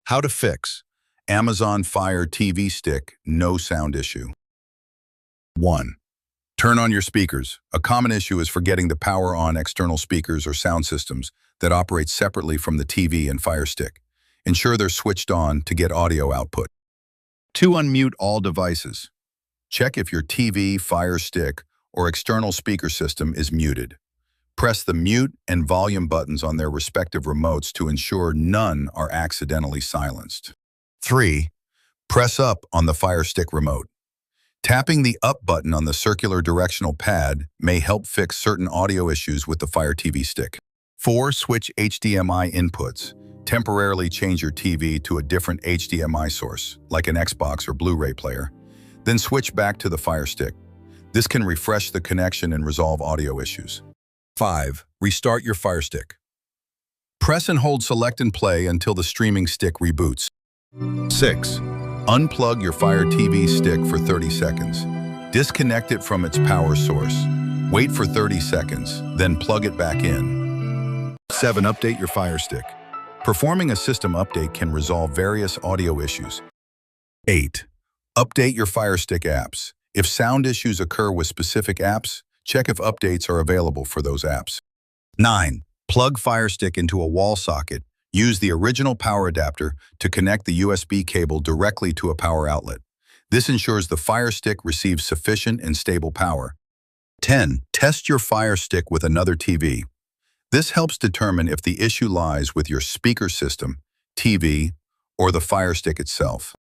How to fix Amazon Fire TV Stick no sound issue. 1. Turn on your speakers. A common issue is forgetting to power on external speakers or sound systems that operate separately from the TV and Fire Stick. Ensure they're switched on to get audio output. 2. Unmute all devices. Check if your TV, Fire Stick, or external speaker system is muted. Press the mute and volume buttons on their respective remotes to ensure none are accidentally silenced. 3. Press up on the Fire Stick remote. Tapping the up button on the circular directional pad may help fix certain audio issues with the Fire TV Stick. 4. Switch HDMI inputs. Temporarily change your TV to a different HDMI source, like an Xbox or Blu-ray player. Then switch back to the Fire Stick. This can refresh the connection and resolve audio issues. 5. Restart your Fire Stick. Press and hold select and play until the streaming stick reboots. 6. Unplug your Fire TV Stick for 30 seconds. Disconnect it from its power source. Wait for 30 seconds, then plug it back in. 7. Update your Fire Stick. Performing a system update can resolve various audio issues. 8. Update your Fire Stick apps. If sound issues occur with specific apps, check if updates are available for those apps. 9. Plug Fire Stick into a wall socket. Use the original power adapter to connect the USB cable directly to a power outlet. This ensures the Fire Stick receives sufficient and stable power. 10. Test your Fire Stick with another TV. This helps determine if the issue lies with your speaker system, TV, or the Fire Stick itself.